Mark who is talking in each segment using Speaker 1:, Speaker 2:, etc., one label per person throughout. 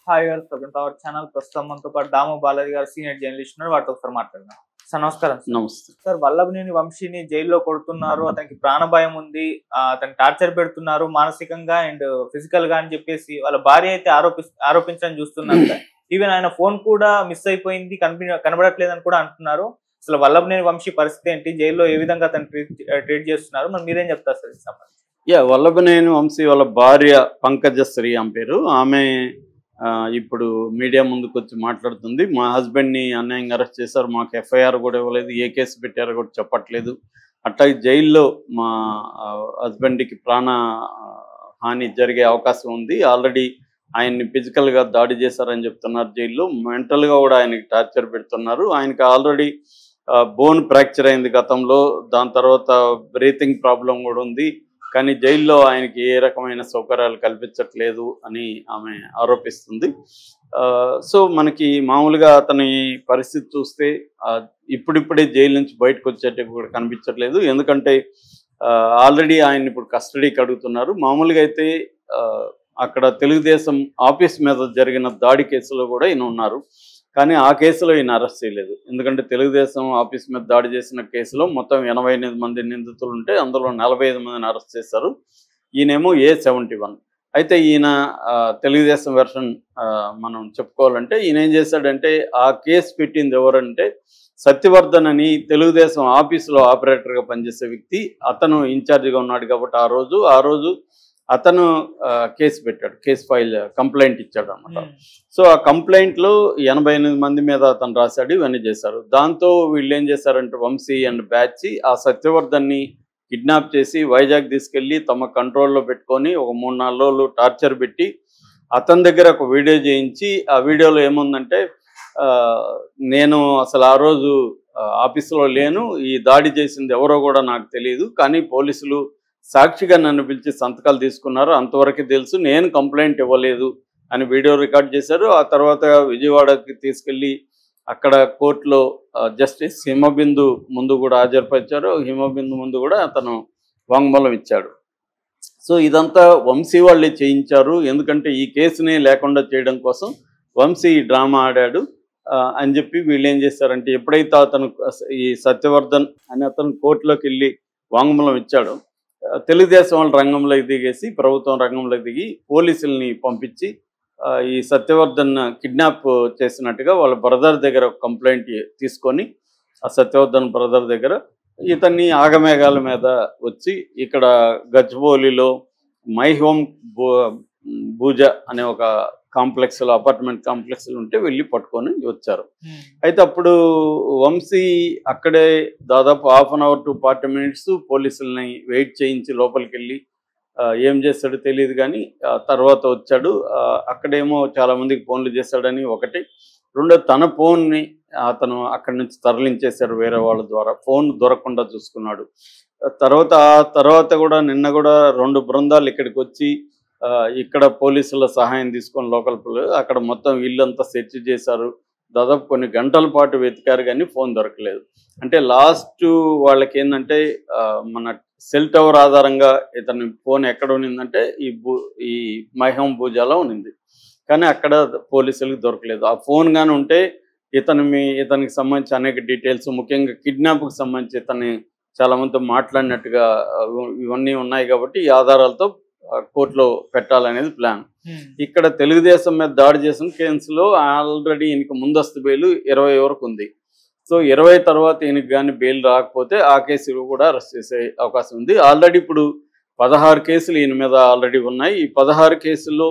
Speaker 1: Hi గారు, welcome to our channel. ప్రస్తుతం మనతో పాటు దాము బాలాజీ గారు సీనియర్ జర్నలిస్ట్ ఉన్నారు. వాటితో ఒకసారి మాట్లాడదాం. సార్ నమస్కారం.
Speaker 2: నమస్తే
Speaker 1: సార్, వల్లభనేని వంశీని జైల్లో కొడుతున్నారు, అతనికి ప్రాణభయం ఉంది, అతను టార్చర్ పెడుతున్నారు మానసికంగా అండ్ ఫిజికల్ గా అని చెప్పేసి వాళ్ళ భార్య అయితే ఆరోపించడం చూస్తున్నారు సార్. ఈవెన్ ఆయన ఫోన్ కూడా మిస్ అయిపోయింది, కనబడట్లేదని కూడా అంటున్నారు. అసలు వల్లభనేని వంశీ పరిస్థితి ఏంటి, జైల్లో ఏ విధంగా అతను ట్రీట్ చేస్తున్నారు, మరి మీరేం చెప్తారు సార్ ఈ సంబంధించి?
Speaker 2: వల్లభనేని వంశీ వాళ్ళ భార్య పంకజశ్రీ ఆమె పేరు. ఆమె ఇప్పుడు మీడియా ముందుకు వచ్చి మాట్లాడుతుంది. మా హస్బెండ్ని అన్యాయంగా అరెస్ట్ చేశారు, మాకు ఎఫ్ఐఆర్ కూడా ఇవ్వలేదు, ఏ కేసు పెట్టారో కూడా చెప్పట్లేదు. అట్లాగే జైల్లో మా హస్బెండ్కి ప్రాణ హాని జరిగే అవకాశం ఉంది. ఆల్రెడీ ఆయన్ని ఫిజికల్గా దాడి చేశారని చెప్తున్నారు జైల్లో. మెంటల్గా కూడా ఆయనకి టార్చర్ పెడుతున్నారు. ఆయనకి ఆల్రెడీ బోన్ ఫ్రాక్చర్ అయింది గతంలో, దాని తర్వాత బ్రీతింగ్ ప్రాబ్లం కూడా ఉంది. కానీ జైల్లో ఆయనకి ఏ రకమైన సౌకర్యాలు కల్పించట్లేదు అని ఆమె ఆరోపిస్తుంది. సో మనకి మామూలుగా అతని పరిస్థితి చూస్తే ఇప్పుడిప్పుడే జైలు నుంచి బయటకు వచ్చేట్టు కూడా కనిపించట్లేదు. ఎందుకంటే ఆల్రెడీ ఆయన ఇప్పుడు కస్టడీకి అడుగుతున్నారు. మామూలుగా అయితే అక్కడ తెలుగుదేశం ఆఫీస్ మీద జరిగిన దాడి కేసులో కూడా ఈయన ఉన్నారు. కానీ ఆ కేసులో ఈయన అరెస్ట్ చేయలేదు. ఎందుకంటే తెలుగుదేశం ఆఫీస్ మీద దాడి చేసిన కేసులో మొత్తం 88 మంది నిందితులు ఉంటే అందులో 45 మందిని అరెస్ట్ చేశారు. ఈయనేమో A71. అయితే ఈయన తెలుగుదేశం వెర్షన్ మనం చెప్పుకోవాలంటే ఈయన ఏం చేశాడంటే, ఆ కేసు పెట్టింది ఎవరంటే సత్యవర్ధన్ అని తెలుగుదేశం ఆఫీసులో ఆపరేటర్గా పనిచేసే వ్యక్తి. అతను ఇన్ఛార్జిగా ఉన్నాడు కాబట్టి ఆ రోజు అతను కేసు పెట్టాడు, కేసు ఫైల్ కంప్లైంట్ ఇచ్చాడు అనమాట. సో ఆ కంప్లైంట్లో 88 మంది మీద అతను రాశాడు, ఇవన్నీ చేశారు. దాంతో వీళ్ళు ఏం చేశారంటే వంశీ అండ్ బ్యాచ్ ఆ సత్యవర్ధన్ని కిడ్నాప్ చేసి వైజాగ్ తీసుకెళ్ళి తమ కంట్రోల్లో పెట్టుకొని ఒక 3-4 రోజులు టార్చర్ పెట్టి అతని దగ్గర ఒక వీడియో చేయించి, ఆ వీడియోలో ఏముందంటే నేను అసలు ఆ రోజు ఆఫీసులో లేను, ఈ దాడి చేసింది ఎవరో కూడా నాకు తెలియదు, కానీ పోలీసులు సాక్షిగా నన్ను పిలిచి సంతకాలు తీసుకున్నారు, అంతవరకు తెలుసు, నేను కంప్లైంట్ ఇవ్వలేదు అని వీడియో రికార్డ్ చేశారు. ఆ తర్వాత విజయవాడకి తీసుకెళ్ళి అక్కడ కోర్టులో జస్టిస్ హిమబిందు ముందు కూడా హాజరుపరిచారు. హిమబిందు ముందు కూడా అతను వాంగ్మూలం ఇచ్చాడు. సో ఇదంతా వంశీ వాళ్ళే చేయించారు. ఎందుకంటే ఈ కేసుని లేకుండా చేయడం కోసం వంశీ డ్రామా ఆడాడు అని చెప్పి వీళ్ళు ఏం చేశారంటే, ఎప్పుడైతే అతను ఈ సత్యవర్ధన్ అని అతను కోర్టులోకి వెళ్ళి వాంగ్మూలం ఇచ్చాడో తెలుగుదేశం వాళ్ళు రంగంలోకి దిగేసి, ప్రభుత్వం రంగంలోకి దిగి పోలీసుల్ని పంపించి ఈ సత్యవర్ధన్ కిడ్నాప్ చేసినట్టుగా వాళ్ళ బ్రదర్ దగ్గర ఒక కంప్లైంట్ తీసుకొని ఆ సత్యవర్ధన్ బ్రదర్ దగ్గర ఇతన్ని ఆగమేఘాల మీద వచ్చి ఇక్కడ గచ్చిబౌలిలో మై హోమ్ భూజ అనే ఒక కాంప్లెక్స్లో, అపార్ట్మెంట్ కాంప్లెక్స్లో ఉంటే వెళ్ళి పట్టుకొని వచ్చారు. అయితే అప్పుడు వంశీ అక్కడే దాదాపు 1/2 అవర్ to 40 minutes పోలీసుల్ని వెయిట్ చేయించి లోపలికి వెళ్ళి ఏం చేస్తాడో తెలియదు, కానీ తర్వాత వచ్చాడు. అక్కడేమో చాలామందికి ఫోన్లు చేశాడని ఒకటి, రెండో తన ఫోన్ని అతను అక్కడి నుంచి తరలించేశాడు వేరే వాళ్ళ ద్వారా, ఫోన్ దొరకకుండా చూసుకున్నాడు. తర్వాత కూడా నిన్న కూడా 2 బృందాలు ఇక్కడికి వచ్చి ఇక్కడ పోలీసుల సహాయం తీసుకొని లోకల్ అక్కడ మొత్తం ఇల్లంతా సెర్చ్ చేశారు. దాదాపు కొన్ని గంటల పాటు వెతికారు కానీ ఫోన్ దొరకలేదు. అంటే లాస్ట్ వాళ్ళకి ఏంటంటే మన సెల్ టవర్ ఆధారంగా ఇతని ఫోన్ ఎక్కడ ఉన్నిందంటే ఈ మైహోమ్ భూజాలో ఉన్నింది, కానీ అక్కడ పోలీసులకు దొరకలేదు. ఆ ఫోన్ కానీ ఉంటే ఇతనికి సంబంధించి అనేక డీటెయిల్స్, ముఖ్యంగా కిడ్నాప్కి సంబంధించి ఇతన్ని చాలామందితో మాట్లాడినట్టుగా ఇవన్నీ ఉన్నాయి. కాబట్టి ఈ ఆధారాలతో కోర్టులో పెట్టాలనేది ప్లాన్. ఇక్కడ తెలుగుదేశం మీద దాడి చేసిన కేసులో ఆల్రెడీ ఈయనకి ముందస్తు బెయిల్ 20 వరకు ఉంది. సో 20 తర్వాత ఈయనకి కానీ బెయిల్ రాకపోతే ఆ కేసులు కూడా అరెస్ట్ చేసే అవకాశం ఉంది. ఆల్రెడీ ఇప్పుడు 16 కేసులు ఈయన మీద ఆల్రెడీ ఉన్నాయి. ఈ 16 కేసుల్లో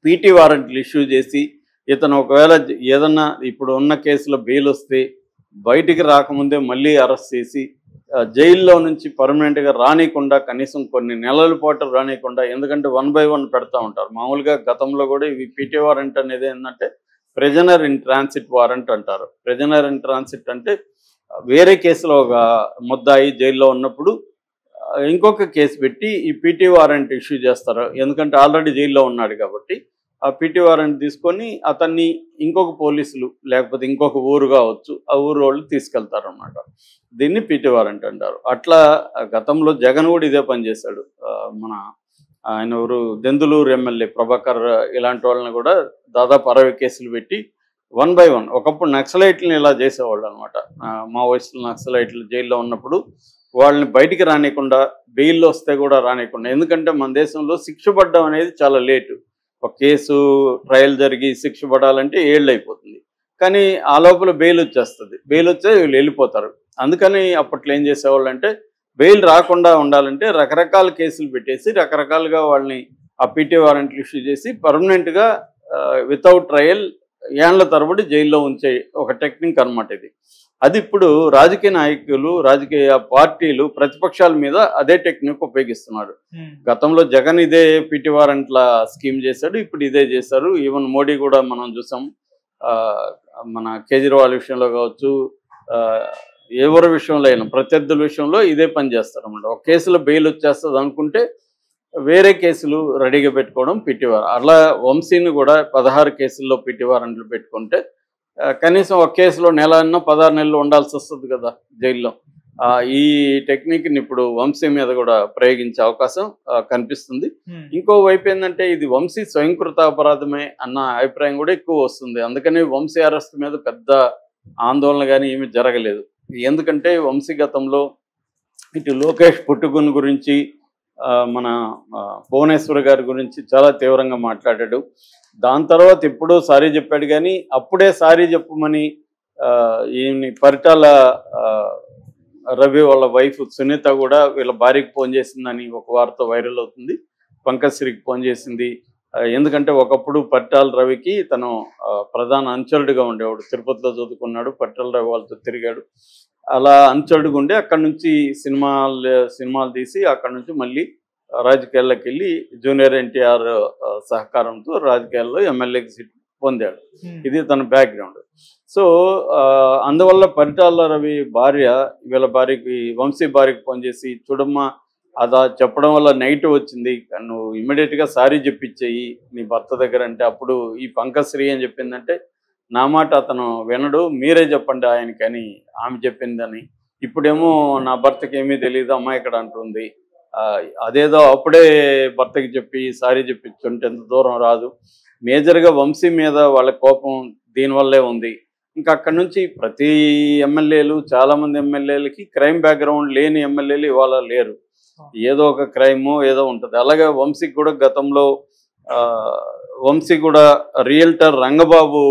Speaker 2: పీటీ వారెంట్లు ఇష్యూ చేసి ఇతను ఒకవేళ ఏదన్నా ఇప్పుడు ఉన్న కేసులో బెయిల్ వస్తే బయటికి రాకముందే మళ్ళీ అరెస్ట్ చేసి జైల్లో నుంచి పర్మనెంట్గా రానియకుండా, కనీసం కొన్ని నెలల పాటు రానియకుండా, ఎందుకంటే 1 by 1 పెడతా ఉంటారు. మామూలుగా గతంలో కూడా ఇవి పీటీ వారెంట్ అనేది ఏంటంటే ప్రిజనర్ ఇన్ ట్రాన్సిట్ వారెంట్ అంటారు. ప్రిజనర్ ఇన్ ట్రాన్సిట్ అంటే వేరే కేసులో ఒక ముద్దాయి జైల్లో ఉన్నప్పుడు ఇంకొక కేసు పెట్టి ఈ పీటీ వారెంట్ ఇష్యూ చేస్తారు. ఎందుకంటే ఆల్రెడీ జైల్లో ఉన్నాడు కాబట్టి ఆ పీటీ వారెంట్ తీసుకొని అతన్ని ఇంకొక పోలీసులు లేకపోతే ఇంకొక ఊరు కావచ్చు, ఆ ఊరు వాళ్ళు తీసుకెళ్తారు అన్నమాట. దీన్ని పీటీ వారెంట్ అంటారు. అట్లా గతంలో జగన్ కూడా ఇదే పని చేశాడు. మన ఆయన ఎవరు దెందులూరు ఎమ్మెల్యే ప్రభాకర్ ఇలాంటి వాళ్ళని కూడా దాదాపు 60 కేసులు పెట్టి 1 by 1 ఒకప్పుడు నక్సలైట్లను ఇలా చేసేవాళ్ళు అనమాట. మావోయిస్టులు నక్సలైట్లు జైల్లో ఉన్నప్పుడు వాళ్ళని బయటికి రానియకుండా, బెయిల్లో వస్తే కూడా రానియకుండా. ఎందుకంటే మన దేశంలో శిక్ష పడడం అనేది చాలా లేటు. ఒక కేసు ట్రయల్ జరిగి శిక్ష పడాలంటే ఏళ్ళు అయిపోతుంది. కానీ ఆ లోపల బెయిల్ వచ్చేస్తుంది. బెయిల్ వచ్చే వీళ్ళు వెళ్ళిపోతారు. అందుకని అప్పట్లో ఏం చేసేవాళ్ళు అంటే బెయిల్ రాకుండా ఉండాలంటే రకరకాల కేసులు పెట్టేసి రకరకాలుగా వాళ్ళని ఆ పీటీ వారెంట్లు ఇష్యూ చేసి పర్మనెంట్గా వితౌట్ ట్రయల్ ఏళ్ల తరబడి జైల్లో ఉంచే ఒక టెక్నిక్ అనమాట ఇది. అది ఇప్పుడు రాజకీయ నాయకులు, రాజకీయ పార్టీలు, ప్రతిపక్షాల మీద అదే టెక్నిక్ ఉపయోగిస్తున్నారు. గతంలో జగన్ ఇదే పీటీ వారెంట్ల స్కీమ్ చేశాడు, ఇప్పుడు ఇదే చేశారు. ఈవెన్ మోడీ కూడా మనం చూసాం. మన కేజ్రీవాల్ విషయంలో కావచ్చు, ఎవరి విషయంలో అయినా ప్రత్యర్థుల విషయంలో ఇదే పని చేస్తారు అన్నమాట. ఒక కేసులో బెయిల్ వచ్చేస్తుంది అనుకుంటే వేరే కేసులు రెడీగా పెట్టుకోవడం పీటీ వారెంట్. అలా వంశీని కూడా 16 కేసుల్లో పీటీ వారెంట్లు పెట్టుకుంటే కనీసం ఒక కేసులో నెల అన్నా 16 నెలలు ఉండాల్సి వస్తుంది కదా జైల్లో. ఈ టెక్నిక్ని ఇప్పుడు వంశీ మీద కూడా ప్రయోగించే అవకాశం కనిపిస్తుంది. ఇంకో వైపు ఏంటంటే ఇది వంశీ స్వయంకృత అపరాధమే అన్న అభిప్రాయం కూడా ఎక్కువ వస్తుంది. అందుకని వంశీ అరెస్ట్ మీద పెద్ద ఆందోళన కానీ ఏమీ జరగలేదు. ఎందుకంటే వంశీ గతంలో ఇటు లోకేష్ పుట్టుకుని గురించి, మన భువనేశ్వర్ గారి గురించి చాలా తీవ్రంగా మాట్లాడాడు. దాని తర్వాత ఎప్పుడో సారీ చెప్పాడు, కానీ అప్పుడే సారీ చెప్పమని ఈయన్ని పరిటాల రవి వాళ్ళ వైఫ్ సునీత కూడా వీళ్ళ భార్యకి ఫోన్ చేసిందని ఒక వార్త వైరల్ అవుతుంది. పంకజ్ శ్రీకి ఫోన్ చేసింది. ఎందుకంటే ఒకప్పుడు పరిటాల రవికి తను ప్రధాన అనుచరుడిగా ఉండేవాడు. తిరుపతిలో చదువుకున్నాడు, పరిటాల రవి వాళ్ళతో తిరిగాడు. అలా అనుచరుడుగా ఉండి అక్కడి నుంచి సినిమాలు తీసి అక్కడి నుంచి మళ్ళీ రాజకీయాల్లోకి వెళ్ళి జూనియర్ ఎన్టీఆర్ సహకారంతో రాజకీయాల్లో ఎమ్మెల్యేకి సీట్ పొందాడు. ఇది తన బ్యాక్గ్రౌండ్. సో అందువల్ల పరిటాల రవి భార్య వీళ్ళ భార్యకి, వంశీ భార్యకి ఫోన్ చేసి, చూడమ్మా అదా చెప్పడం వల్ల నెగిటివ్ వచ్చింది, నువ్వు ఇమ్మీడియట్గా సారీ చెప్పించేయి నీ భర్త దగ్గర అంటే, అప్పుడు ఈ పంకజ్ శ్రీ అని చెప్పిందంటే నా మాట అతను వినడు, మీరే చెప్పండి ఆయనకి అని ఆమె చెప్పిందని. ఇప్పుడేమో నా భర్తకి ఏమీ తెలియదు అమ్మాయి ఇక్కడ అంటుంది. అదేదో అప్పుడే భర్తకి చెప్పి సారీ చెప్పించుంటే ఎంత దూరం రాదు. మేజర్గా వంశీ మీద వాళ్ళ కోపం దీనివల్లే ఉంది. ఇంకా అక్కడి నుంచి ప్రతి ఎమ్మెల్యేలు, చాలామంది ఎమ్మెల్యేలకి క్రైమ్ బ్యాక్గ్రౌండ్ లేని ఎమ్మెల్యేలు ఇవాళ లేరు. ఏదో ఒక క్రైమో ఏదో ఉంటుంది. అలాగే వంశీకి కూడా గతంలో వంశీ కూడా రియల్టర్ రంగబాబు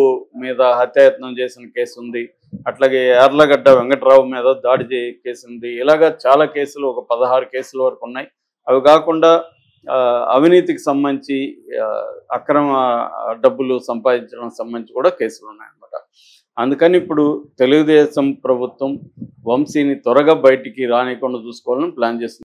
Speaker 2: మీద హత్యాయత్నం చేసిన కేసు ఉంది. అట్లాగే యార్లగడ్డ వెంకట్రావు మీద దాడి కేసు ఉంది. ఇలాగా చాలా కేసులు, ఒక 16 కేసుల వరకు ఉన్నాయి. అవి కాకుండా అవినీతికి సంబంధించి అక్రమ డబ్బులు సంపాదించడం సంబంధించి కూడా కేసులు ఉన్నాయన్నమాట. అందుకని ఇప్పుడు తెలుగుదేశం ప్రభుత్వం వంశీని త్వరగా బయటికి రానికుండా చూసుకోవాలని ప్లాన్ చేస్తుంది.